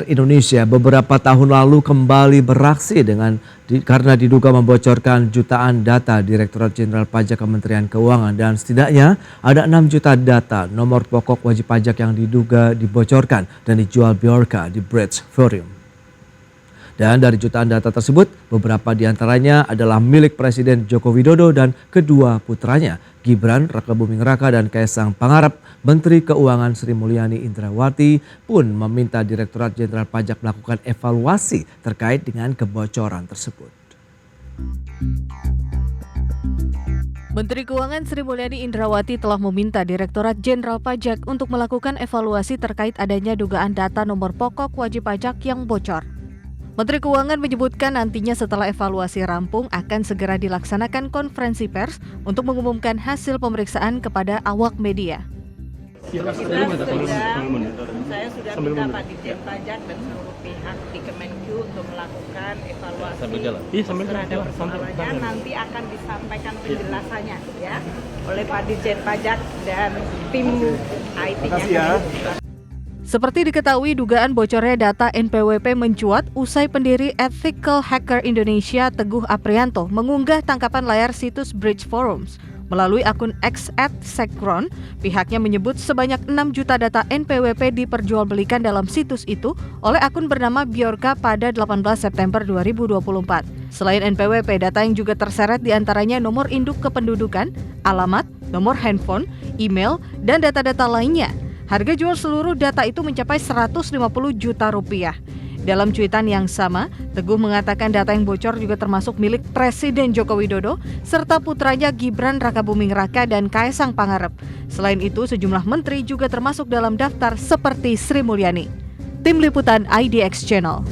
Indonesia beberapa tahun lalu kembali beraksi karena diduga membocorkan jutaan data Direktorat Jenderal Pajak Kementerian Keuangan dan setidaknya ada 6 juta data nomor pokok wajib pajak yang diduga dibocorkan dan dijual biorka di Bridge Forum. Dan dari jutaan data tersebut, beberapa diantaranya adalah milik Presiden Joko Widodo dan kedua putranya, Gibran Rakabuming Raka dan Kaisang Pangarep. Menteri Keuangan Sri Mulyani Indrawati pun meminta Direktorat Jenderal Pajak melakukan evaluasi terkait dengan kebocoran tersebut. Menteri Keuangan Sri Mulyani Indrawati telah meminta Direktorat Jenderal Pajak untuk melakukan evaluasi terkait adanya dugaan data nomor pokok wajib pajak yang bocor. Menteri Keuangan menyebutkan nantinya setelah evaluasi rampung akan segera dilaksanakan konferensi pers untuk mengumumkan hasil pemeriksaan kepada awak media. Saya sudah minta Pak Dirjen Pajak dan seluruh pihak di Kemenkyu untuk melakukan evaluasi terhadap persoalannya. Nanti akan disampaikan penjelasannya ya oleh Pak Dirjen Pajak dan tim IT-nya. Seperti diketahui, dugaan bocornya data NPWP mencuat usai pendiri Ethical Hacker Indonesia Teguh Aprianto mengunggah tangkapan layar situs Bridge Forums. Melalui akun X @sekron, pihaknya menyebut sebanyak 6 juta data NPWP diperjualbelikan dalam situs itu oleh akun bernama Biorka pada 18 September 2024. Selain NPWP, data yang juga terseret diantaranya nomor induk kependudukan, alamat, nomor handphone, email, dan data-data lainnya. Harga jual seluruh data itu mencapai 150 juta rupiah. Dalam cuitan yang sama, Teguh mengatakan data yang bocor juga termasuk milik Presiden Joko Widodo serta putranya Gibran Rakabuming Raka dan Kaisang Pangarep. Selain itu, sejumlah menteri juga termasuk dalam daftar seperti Sri Mulyani. Tim Liputan IDX Channel.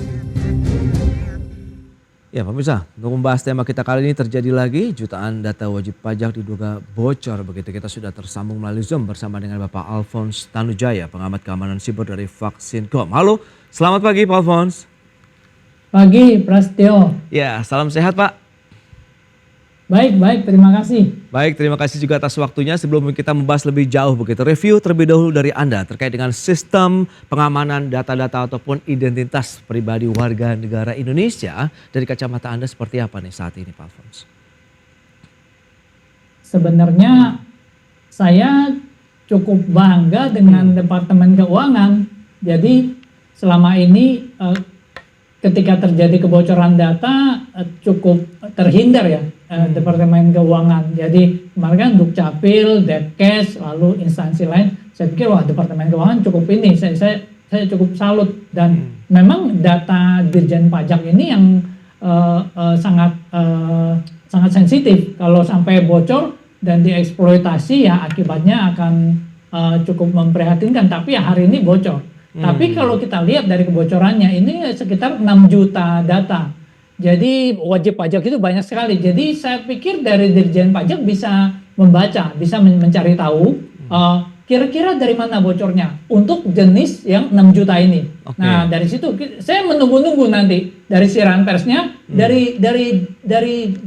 Ya pemirsa, untuk membahas tema kita kali ini terjadi lagi jutaan data wajib pajak diduga bocor. Begitu kita sudah tersambung melalui Zoom bersama dengan Bapak Alphonse Tanujaya, pengamat keamanan siber dari Vaksin.com. Halo, selamat pagi Pak Alphonse. Pagi Prasetyo. Ya, salam sehat Pak. Baik, terima kasih. Baik, terima kasih juga atas waktunya. Sebelum kita membahas lebih jauh begitu, review terlebih dahulu dari Anda terkait dengan sistem pengamanan data-data ataupun identitas pribadi warga negara Indonesia. Dari kacamata Anda seperti apa nih saat ini Pak Alphonse? Sebenarnya saya cukup bangga dengan Departemen Keuangan. Jadi selama ini ketika terjadi kebocoran data cukup terhindar ya Departemen Keuangan. Jadi kemarin kan Dukcapil, Depkes, lalu instansi lain. Saya pikir wah Departemen Keuangan cukup ini. Saya cukup salut dan memang data Dirjen Pajak ini yang sangat sensitif. Kalau sampai bocor dan dieksploitasi ya akibatnya akan cukup memprihatinkan. Tapi ya hari ini bocor. Tapi kalau kita lihat dari kebocorannya ini sekitar 6 juta data. Jadi wajib pajak itu banyak sekali. Jadi saya pikir dari Dirjen Pajak bisa membaca, bisa mencari tahu kira-kira dari mana bocornya untuk jenis yang 6 juta ini. Okay. Nah dari situ saya menunggu-nunggu nanti dari siaran persnya, dari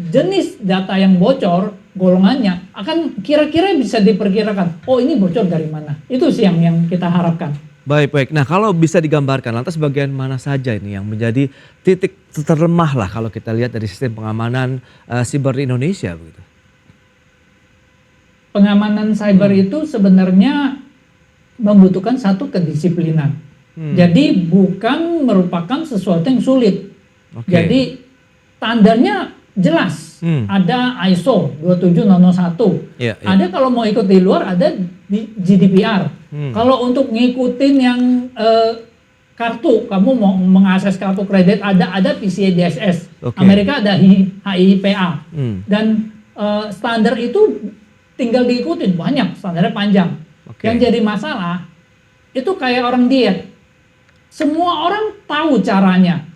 jenis data yang bocor golongannya akan kira-kira bisa diperkirakan. Oh ini bocor dari mana? Itu sih yang kita harapkan. Baik. Nah kalau bisa digambarkan lantas bagian mana saja ini yang menjadi titik terlemah lah kalau kita lihat dari sistem pengamanan siber di Indonesia begitu. Pengamanan cyber itu sebenarnya membutuhkan satu kedisiplinan. Jadi bukan merupakan sesuatu yang sulit. Okay. Jadi standarnya jelas. Ada ISO 27001. Yeah. Ada kalau mau ikut di luar ada di GDPR. Kalau untuk ngikutin yang kartu, kamu mau mengakses kartu kredit ada PCI DSS. Okay. Amerika ada HIPAA. Dan standar itu tinggal diikutin, banyak standarnya panjang. Okay. Yang jadi masalah itu kayak orang diet. Semua orang tahu caranya.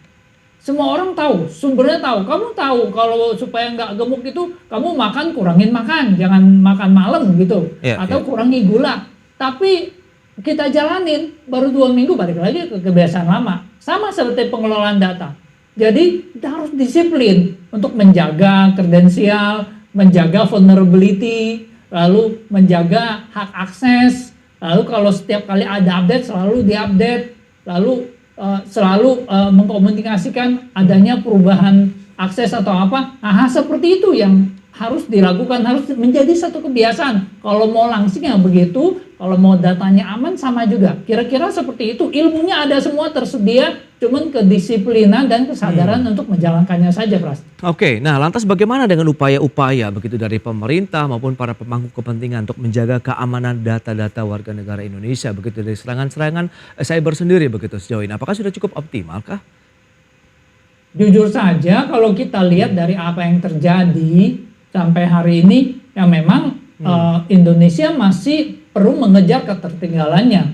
Semua orang tahu, sumbernya tahu. Kamu tahu kalau supaya nggak gemuk itu kamu makan, kurangin makan, jangan makan malam gitu. Atau kurangi gula. Tapi kita jalanin baru 2 minggu balik lagi ke kebiasaan lama. Sama seperti pengelolaan data. Jadi kita harus disiplin untuk menjaga kredensial, menjaga vulnerability, lalu menjaga hak akses. Lalu kalau setiap kali ada update selalu diupdate. Lalu selalu mengkomunikasikan adanya perubahan akses atau apa. Nah, seperti itu yang harus dilakukan, harus menjadi satu kebiasaan. Kalau mau langsingnya begitu, kalau mau datanya aman sama juga. Kira-kira seperti itu, ilmunya ada semua tersedia, cuman kedisiplinan dan kesadaran untuk menjalankannya saja, Pras. Oke, nah lantas bagaimana dengan upaya-upaya begitu dari pemerintah maupun para pemangku kepentingan untuk menjaga keamanan data-data warga negara Indonesia begitu dari serangan-serangan cyber sendiri begitu sejauh ini? Apakah sudah cukup optimalkah? Jujur saja kalau kita lihat dari apa yang terjadi sampai hari ini, ya memang Indonesia masih perlu mengejar ketertinggalannya.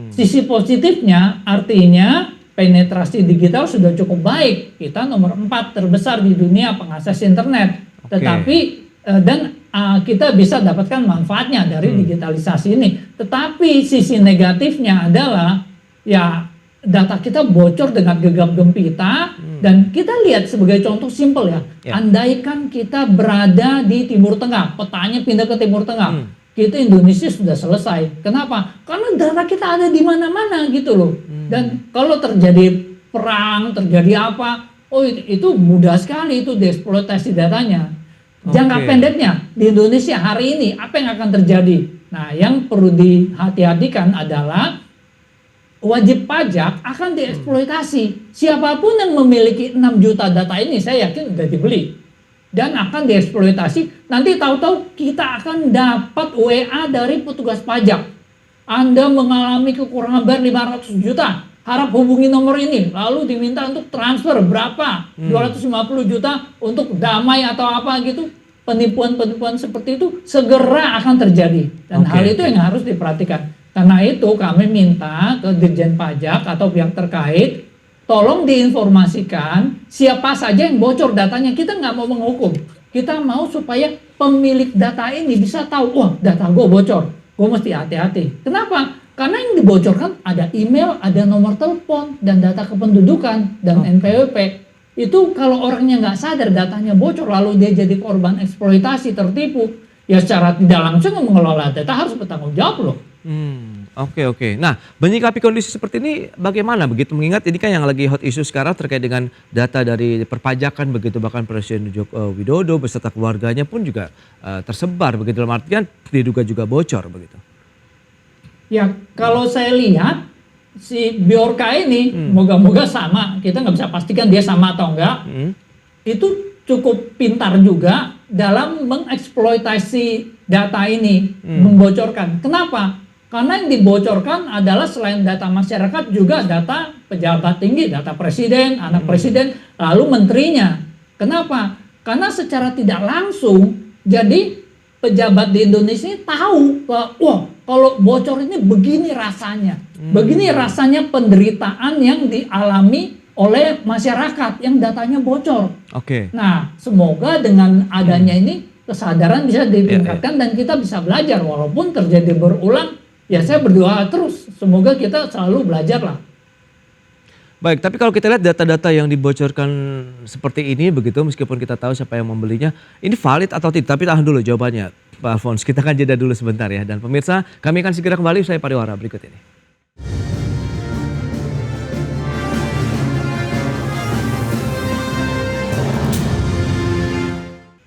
Sisi positifnya artinya penetrasi digital sudah cukup baik. Kita nomor 4 terbesar di dunia pengakses internet. Tetapi kita bisa dapatkan manfaatnya dari digitalisasi ini. Tetapi sisi negatifnya adalah ya data kita bocor dengan gegap gempita dan kita lihat sebagai contoh simpel ya. Andaikan kita berada di Timur Tengah, petanya pindah ke Timur Tengah, kita Indonesia sudah selesai. Kenapa? Karena data kita ada di mana-mana gitu loh. Dan kalau terjadi perang, terjadi apa, oh itu mudah sekali itu dieksploitasi datanya. Jangka pendeknya di Indonesia hari ini apa yang akan terjadi? Nah, yang perlu dihati-hatikan adalah wajib pajak akan dieksploitasi. Siapapun yang memiliki 6 juta data ini saya yakin udah dibeli. Dan akan dieksploitasi. Nanti tahu-tahu kita akan dapat WA dari petugas pajak. Anda mengalami kekurangan bayar 500 juta. Harap hubungi nomor ini. Lalu diminta untuk transfer berapa? 250 juta untuk damai atau apa gitu. Penipuan-penipuan seperti itu segera akan terjadi. Dan hal itu yang harus diperhatikan. Karena itu kami minta ke Dirjen Pajak atau pihak terkait, tolong diinformasikan siapa saja yang bocor datanya. Kita nggak mau menghukum. Kita mau supaya pemilik data ini bisa tahu, wah data gue bocor, gue mesti hati-hati. Kenapa? Karena yang dibocorkan ada email, ada nomor telepon, dan data kependudukan, dan NPWP. Itu kalau orangnya nggak sadar datanya bocor, lalu dia jadi korban eksploitasi, tertipu, ya secara tidak langsung mengelola data harus bertanggung jawab loh. Oke. Nah, menyikapi kondisi seperti ini bagaimana begitu? Mengingat ini kan yang lagi hot issue sekarang terkait dengan data dari perpajakan begitu, bahkan Presiden Joko Widodo beserta keluarganya pun juga tersebar begitu, dalam artian diduga juga bocor begitu. Ya, kalau saya lihat si Bjorka ini moga-moga sama, kita nggak bisa pastikan dia sama atau enggak. Itu cukup pintar juga dalam mengeksploitasi data ini, membocorkan. Kenapa? Karena yang dibocorkan adalah selain data masyarakat juga data pejabat tinggi, data presiden, anak presiden, lalu menterinya. Kenapa? Karena secara tidak langsung jadi pejabat di Indonesia ini tahu bahwa wah kalau bocor ini begini rasanya. Begini rasanya penderitaan yang dialami oleh masyarakat yang datanya bocor. Nah, semoga dengan adanya ini kesadaran bisa ditingkatkan dan kita bisa belajar walaupun terjadi berulang. Ya saya berdoa terus, semoga kita selalu belajar lah. Baik, tapi kalau kita lihat data-data yang dibocorkan seperti ini begitu, meskipun kita tahu siapa yang membelinya, ini valid atau tidak? Tapi tahan dulu jawabannya, Pak Alfons. Kita akan jeda dulu sebentar ya. Dan pemirsa, kami akan segera kembali usai pariwara berikut ini.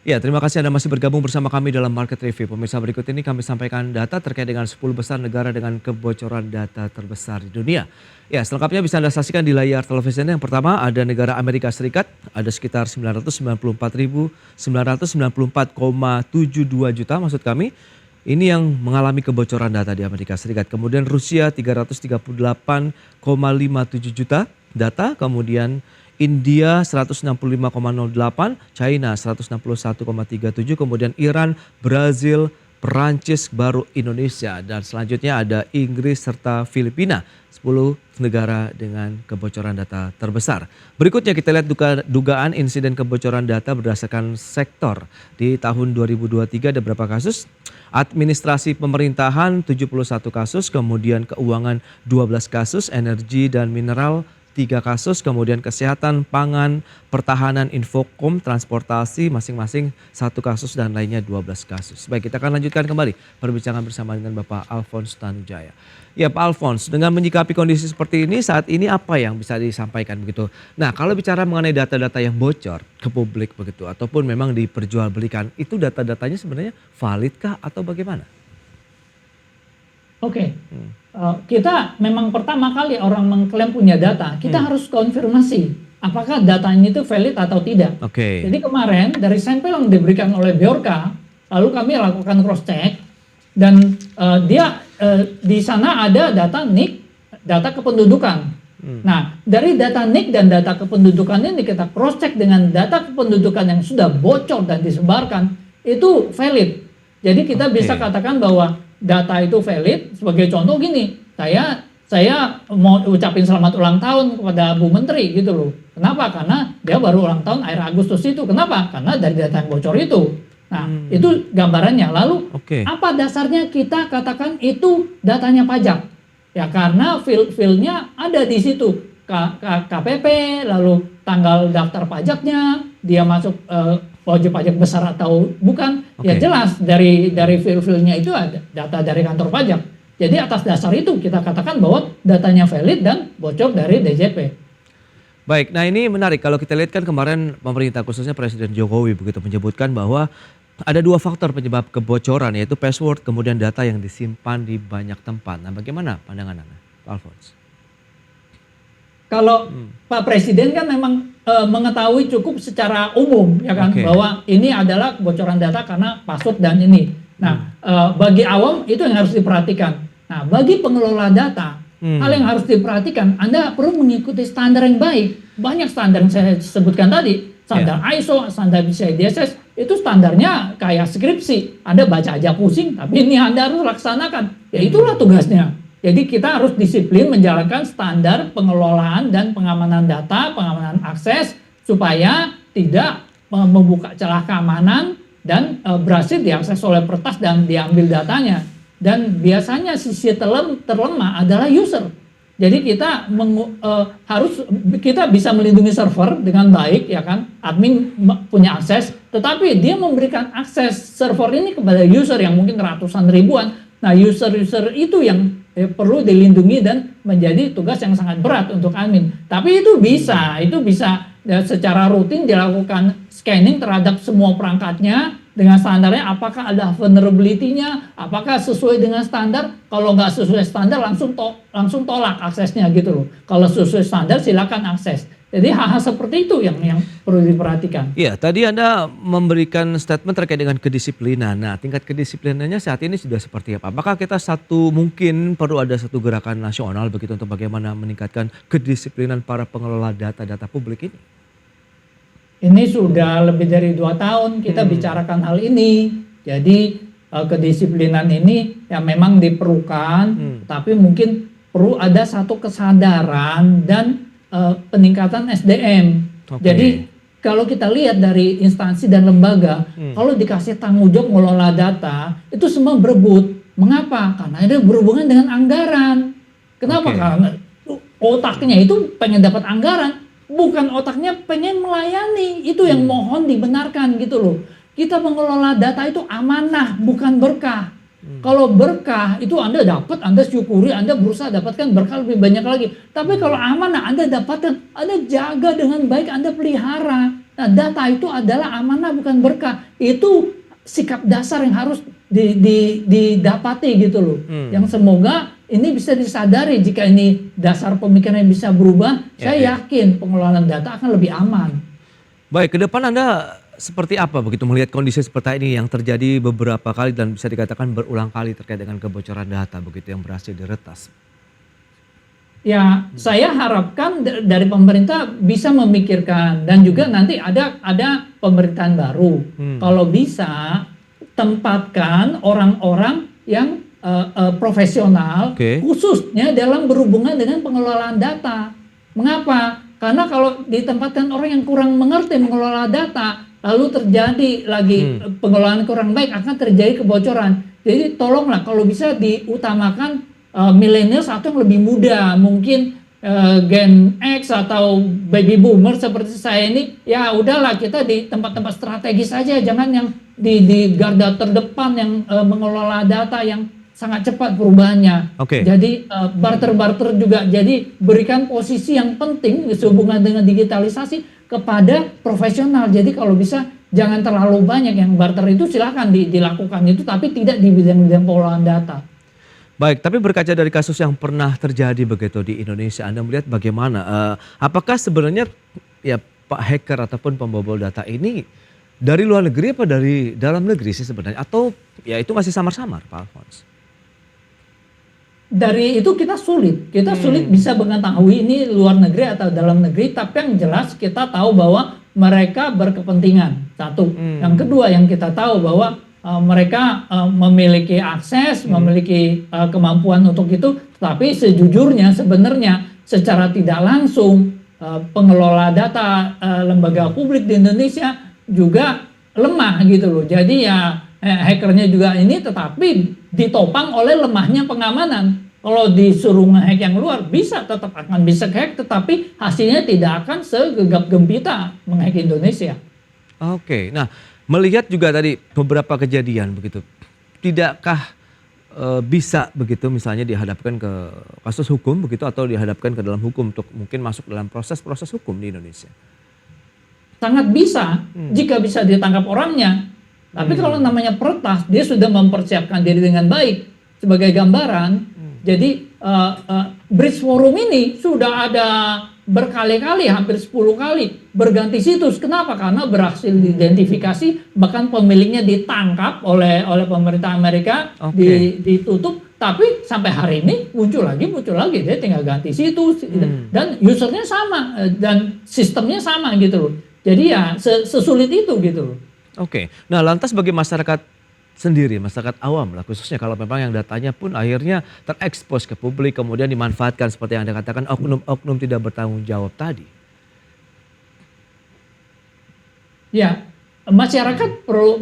Ya, terima kasih Anda masih bergabung bersama kami dalam Market Review. Pemirsa, berikut ini kami sampaikan data terkait dengan 10 besar negara dengan kebocoran data terbesar di dunia. Ya, selengkapnya bisa Anda saksikan di layar televisi. Yang pertama ada negara Amerika Serikat, ada sekitar 994.994,72 juta maksud kami. Ini yang mengalami kebocoran data di Amerika Serikat. Kemudian Rusia 338,57 juta data, kemudian India 165,08, China 161,37, kemudian Iran, Brazil, Perancis, baru Indonesia. Dan selanjutnya ada Inggris serta Filipina, 10 negara dengan kebocoran data terbesar. Berikutnya kita lihat dugaan insiden kebocoran data berdasarkan sektor. Di tahun 2023 ada berapa kasus? Administrasi pemerintahan 71 kasus, kemudian keuangan 12 kasus, energi dan mineral 3 kasus, kemudian kesehatan, pangan, pertahanan, infokom, transportasi masing-masing 1 kasus dan lainnya 12 kasus. Baik, kita akan lanjutkan kembali perbincangan bersama dengan Bapak Alphonse Tanujaya. Ya Pak Alphonse, dengan menyikapi kondisi seperti ini saat ini apa yang bisa disampaikan begitu? Nah kalau bicara mengenai data-data yang bocor ke publik begitu ataupun memang diperjualbelikan, itu data-datanya sebenarnya validkah atau bagaimana? Oke. Kita memang pertama kali orang mengklaim punya data, kita harus konfirmasi apakah datanya itu valid atau tidak. Oke. Jadi kemarin dari sampel yang diberikan oleh Bjorka, lalu kami lakukan cross check dan di sana ada data NIK, data kependudukan. Nah dari data NIK dan data kependudukan ini kita cross check dengan data kependudukan yang sudah bocor dan disebarkan itu valid. Jadi kita bisa katakan bahwa data itu valid. Sebagai contoh gini, saya mau ucapin selamat ulang tahun kepada Bu Menteri gitu loh. Kenapa? Karena dia baru ulang tahun akhir Agustus itu. Kenapa? Karena dari data yang bocor itu. Nah, itu gambarannya. Lalu apa dasarnya kita katakan itu datanya pajak? Ya karena filenya ada di situ. KPP, lalu tanggal daftar pajaknya, dia masuk wajib pajak besar atau bukan, ya jelas dari fil-filnya itu ada data dari kantor pajak. Jadi atas dasar itu kita katakan bahwa datanya valid dan bocor dari DJP. Baik, nah ini menarik kalau kita lihat kan kemarin pemerintah khususnya Presiden Jokowi begitu menyebutkan bahwa ada 2 faktor penyebab kebocoran yaitu password kemudian data yang disimpan di banyak tempat. Nah bagaimana pandangan Anda, Pak Alphonse? Kalau Pak Presiden kan memang mengetahui cukup secara umum ya kan bahwa ini adalah kebocoran data karena password dan ini. Nah, bagi awam itu yang harus diperhatikan. Nah, bagi pengelola data hal yang harus diperhatikan, Anda perlu mengikuti standar yang baik. Banyak standar yang saya sebutkan tadi, standar ISO, standar PCI DSS, itu standarnya kayak skripsi. Anda baca aja pusing, tapi ini Anda harus laksanakan. Ya itulah tugasnya. Jadi kita harus disiplin menjalankan standar pengelolaan dan pengamanan data, pengamanan akses supaya tidak membuka celah keamanan dan berhasil diakses oleh peretas dan diambil datanya. Dan biasanya sisi terlemah adalah user. Jadi kita kita bisa melindungi server dengan baik ya kan, admin punya akses, tetapi dia memberikan akses server ini kepada user yang mungkin ratusan ribuan. Nah user-user itu yang perlu dilindungi dan menjadi tugas yang sangat berat untuk admin. Tapi itu bisa secara rutin dilakukan scanning terhadap semua perangkatnya dengan standarnya, apakah ada vulnerability-nya, apakah sesuai dengan standar. Kalau nggak sesuai standar langsung tolak aksesnya gitu loh. Kalau sesuai standar silakan akses. Jadi hal-hal seperti itu yang perlu diperhatikan. Iya, tadi Anda memberikan statement terkait dengan kedisiplinan. Nah, tingkat kedisiplinannya saat ini sudah seperti apa? Apakah kita mungkin perlu ada satu gerakan nasional begitu untuk bagaimana meningkatkan kedisiplinan para pengelola data-data publik ini? Ini sudah lebih dari 2 tahun kita bicarakan hal ini. Jadi kedisiplinan ini yang memang diperlukan, tapi mungkin perlu ada satu kesadaran dan peningkatan SDM. Jadi kalau kita lihat dari instansi dan lembaga, kalau dikasih tanggung jawab mengelola data, itu semua berebut. Mengapa? Karena itu berhubungan dengan anggaran. Kenapa? Karena otaknya itu pengen dapat anggaran, bukan otaknya pengen melayani. Itu yang mohon dibenarkan gitu loh. Kita mengelola data itu amanah, bukan berkah. Kalau berkah itu Anda dapat, Anda syukuri, Anda berusaha dapatkan berkah lebih banyak lagi. Tapi kalau amanah Anda dapatkan, Anda jaga dengan baik, Anda pelihara. Nah, data itu adalah amanah bukan berkah. Itu sikap dasar yang harus didapati gitu loh. Yang semoga ini bisa disadari. Jika ini dasar pemikiran yang bisa berubah, saya yakin pengelolaan data akan lebih aman. Baik, ke depan Anda seperti apa begitu melihat kondisi seperti ini yang terjadi beberapa kali dan bisa dikatakan berulang kali terkait dengan kebocoran data begitu yang berhasil diretas? Ya, saya harapkan dari pemerintah bisa memikirkan dan juga nanti ada pemerintahan baru. Kalau bisa tempatkan orang-orang yang profesional khususnya dalam berhubungan dengan pengelolaan data. Mengapa? Karena kalau ditempatkan orang yang kurang mengerti mengelola data, lalu terjadi lagi pengelolaan kurang baik, akan terjadi kebocoran. Jadi tolonglah kalau bisa diutamakan milenial atau yang lebih muda, mungkin Gen X atau baby boomer seperti saya ini, ya udahlah kita di tempat-tempat strategis saja, jangan yang di garda terdepan yang mengelola data yang sangat cepat perubahannya. Oke. Jadi barter-barter juga, jadi berikan posisi yang penting sehubungan dengan digitalisasi kepada profesional. Jadi kalau bisa jangan terlalu banyak yang barter itu, silakan dilakukan itu, tapi tidak di bidang-bidang pengolahan data. Baik, tapi berkaca dari kasus yang pernah terjadi begitu di Indonesia, Anda melihat bagaimana? Apakah sebenarnya ya Pak hacker ataupun pembobol data ini dari luar negeri apa dari dalam negeri sih sebenarnya? Atau ya itu masih samar-samar, Pak Alphonse? Dari itu kita sulit bisa mengetahui ini luar negeri atau dalam negeri, tapi yang jelas kita tahu bahwa mereka berkepentingan. Satu. Yang kedua yang kita tahu bahwa mereka memiliki akses, memiliki kemampuan untuk itu, tapi sejujurnya sebenarnya secara tidak langsung pengelola data lembaga publik di Indonesia juga lemah gitu loh. Jadi ya hackernya juga ini, tetapi ditopang oleh lemahnya pengamanan. Kalau disuruh nge-hack yang luar, tetap akan bisa hack, tetapi hasilnya tidak akan segegap gempita meng-hack Indonesia. Oke, nah melihat juga tadi beberapa kejadian begitu, tidakkah bisa begitu misalnya dihadapkan ke kasus hukum begitu atau dihadapkan ke dalam hukum untuk mungkin masuk dalam proses-proses hukum di Indonesia? Sangat bisa jika bisa ditangkap orangnya. Tapi kalau namanya peretas, dia sudah mempersiapkan diri dengan baik. Sebagai gambaran, jadi Bridge Forum ini sudah ada berkali-kali, hampir 10 kali berganti situs. Kenapa? Karena berhasil diidentifikasi, bahkan pemiliknya ditangkap oleh pemerintah Amerika, ditutup. Tapi sampai hari ini muncul lagi, dia tinggal ganti situs dan usernya sama dan sistemnya sama gitu loh. Jadi ya sesulit itu gitu loh. Oke, nah lantas bagi masyarakat sendiri, masyarakat awam lah khususnya kalau memang yang datanya pun akhirnya terekspos ke publik kemudian dimanfaatkan seperti yang Anda katakan oknum-oknum tidak bertanggung jawab tadi. Ya, masyarakat perlu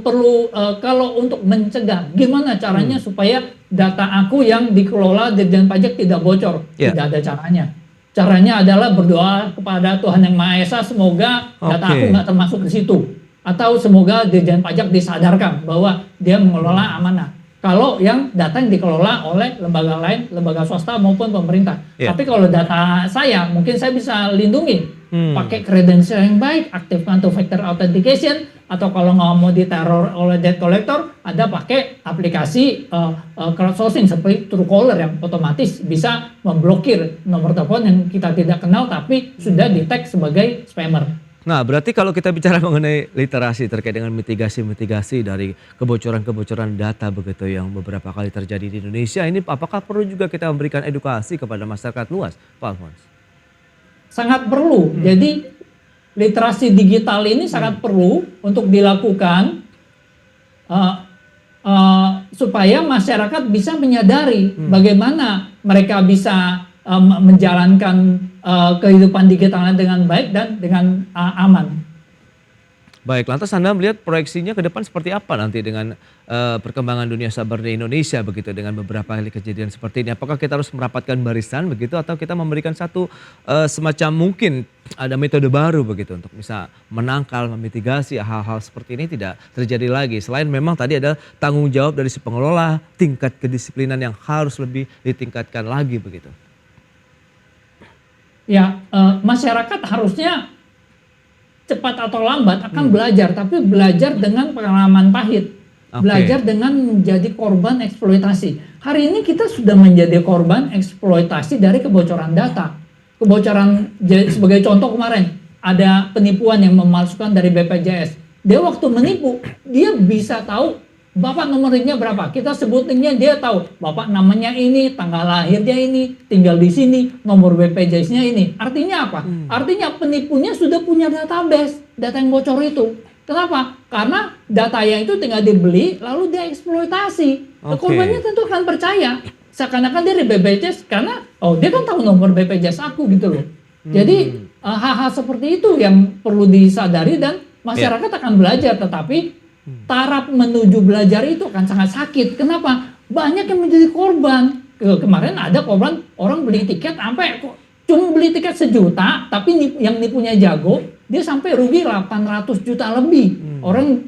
kalau untuk mencegah gimana caranya supaya data aku yang dikelola Dirjen Pajak tidak bocor. Tidak ada caranya. Caranya adalah berdoa kepada Tuhan Yang Maha Esa, semoga data aku nggak termasuk di situ. Atau semoga Dirjen Pajak disadarkan bahwa dia mengelola amanah. Kalau yang data yang dikelola oleh lembaga lain, lembaga swasta maupun pemerintah. Tapi kalau data saya, mungkin saya bisa lindungi. Pakai kredensial yang baik, aktifkan two-factor authentication, atau kalau nggak mau diteror oleh debt collector, ada pakai aplikasi crowdsourcing seperti Truecaller yang otomatis bisa memblokir nomor telepon yang kita tidak kenal tapi sudah di-tag sebagai spammer. Nah, berarti kalau kita bicara mengenai literasi terkait dengan mitigasi dari kebocoran-kebocoran data begitu yang beberapa kali terjadi di Indonesia, ini apakah perlu juga kita memberikan edukasi kepada masyarakat luas, Pak Alphonse? Sangat perlu. Jadi literasi digital ini sangat perlu untuk dilakukan supaya masyarakat bisa menyadari bagaimana mereka bisa menjalankan kehidupan digitalnya dengan baik dan dengan aman. Baik, lantas Anda melihat proyeksinya ke depan seperti apa nanti dengan perkembangan dunia cyber di Indonesia begitu dengan beberapa kali kejadian seperti ini? Apakah kita harus merapatkan barisan begitu atau kita memberikan satu semacam mungkin ada metode baru begitu untuk bisa menangkal, memitigasi hal-hal seperti ini tidak terjadi lagi? Selain memang tadi ada tanggung jawab dari si pengelola, tingkat kedisiplinan yang harus lebih ditingkatkan lagi begitu. Ya, masyarakat harusnya cepat atau lambat akan belajar, tapi belajar dengan pengalaman pahit, belajar dengan menjadi korban eksploitasi. Hari ini kita sudah menjadi korban eksploitasi dari kebocoran data. Kebocoran, sebagai contoh kemarin, ada penipuan yang memalsukan dari BPJS. Dia waktu menipu, dia bisa tahu Bapak nomor linknya berapa? Kita sebut linknya, dia tahu. Bapak namanya ini, tanggal lahirnya ini, tinggal di sini, nomor BPJS-nya ini. Artinya apa? Artinya penipunya sudah punya database, data yang bocor itu. Kenapa? Karena datanya itu tinggal dibeli, lalu dia eksploitasi. Korbannya tentu akan percaya. Seakan-akan dia di BPJS, karena dia kan tahu nomor BPJS aku gitu loh. Jadi hal-hal seperti itu yang perlu disadari dan masyarakat akan belajar, tetapi taraf menuju belajar itu akan sangat sakit. Kenapa? Banyak yang menjadi korban. Kemarin ada korban orang beli tiket sampai cuma beli tiket 1 juta, tapi yang nipunya jago, dia sampai rugi 800 juta lebih. Orang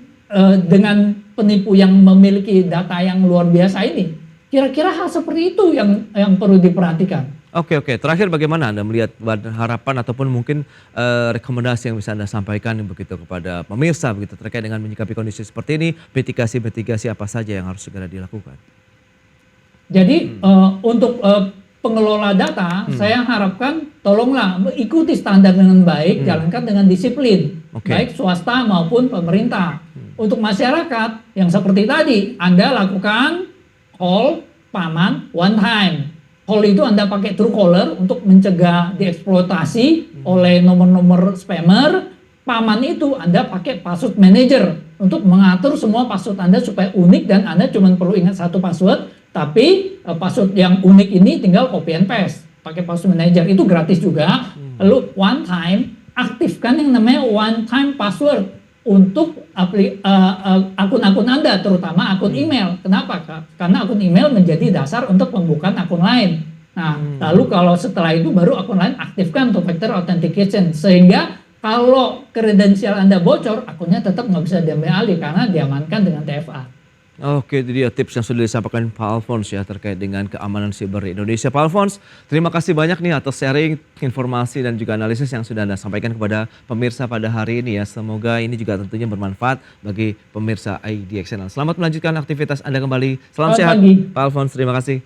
dengan penipu yang memiliki data yang luar biasa ini, kira-kira hal seperti itu yang perlu diperhatikan. Oke, terakhir bagaimana Anda melihat harapan ataupun mungkin rekomendasi yang bisa Anda sampaikan begitu kepada pemirsa begitu terkait dengan menyikapi kondisi seperti ini, mitigasi apa saja yang harus segera dilakukan? Jadi untuk pengelola data, saya harapkan tolonglah ikuti standar dengan baik, jalankan dengan disiplin, baik swasta maupun pemerintah. Untuk masyarakat yang seperti tadi, Anda lakukan call PAMAN one time. Call itu Anda pakai Truecaller untuk mencegah dieksploitasi oleh nomor-nomor spammer. PAMAN itu Anda pakai password manager untuk mengatur semua password Anda supaya unik dan Anda cuma perlu ingat 1 password, tapi password yang unik ini tinggal copy and paste. Pakai password manager itu gratis juga. Lalu one time, aktifkan yang namanya one time password untuk akun-akun Anda, terutama akun email. Kenapa? Karena akun email menjadi dasar untuk pembukaan akun lain. Nah, lalu kalau setelah itu baru akun lain aktifkan untuk factor authentication. Sehingga kalau kredensial Anda bocor, akunnya tetap nggak bisa diambil alih karena diamankan dengan TFA. Oke, itu dia tips yang sudah disampaikan Pak Alphonse ya terkait dengan keamanan siber di Indonesia. Pak Alphonse, terima kasih banyak nih atas sharing informasi dan juga analisis yang sudah Anda sampaikan kepada pemirsa pada hari ini ya. Semoga ini juga tentunya bermanfaat bagi pemirsa IDX Channel. Selamat melanjutkan aktivitas Anda kembali. Salam sehat, Pak Alphonse. Terima kasih.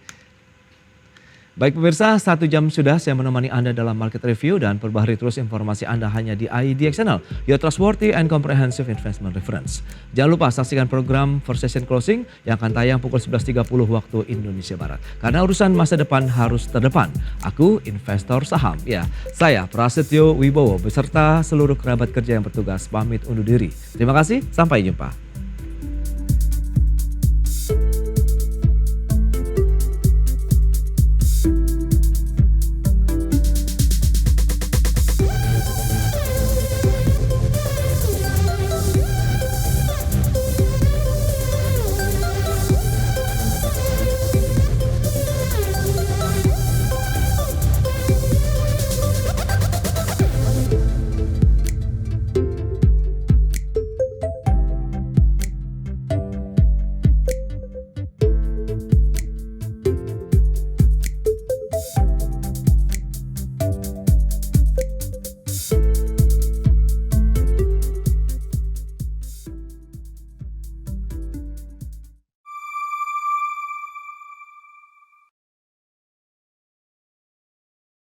Baik pemirsa, 1 jam sudah saya menemani Anda dalam Market Review dan perbaharui terus informasi Anda hanya di IDX Channel, your trustworthy and comprehensive investment reference. Jangan lupa saksikan program First Session Closing yang akan tayang pukul 11.30 waktu Indonesia Barat. Karena urusan masa depan harus terdepan. Aku investor saham. Ya, saya Prasetyo Wibowo beserta seluruh kerabat kerja yang bertugas pamit undur diri. Terima kasih, sampai jumpa.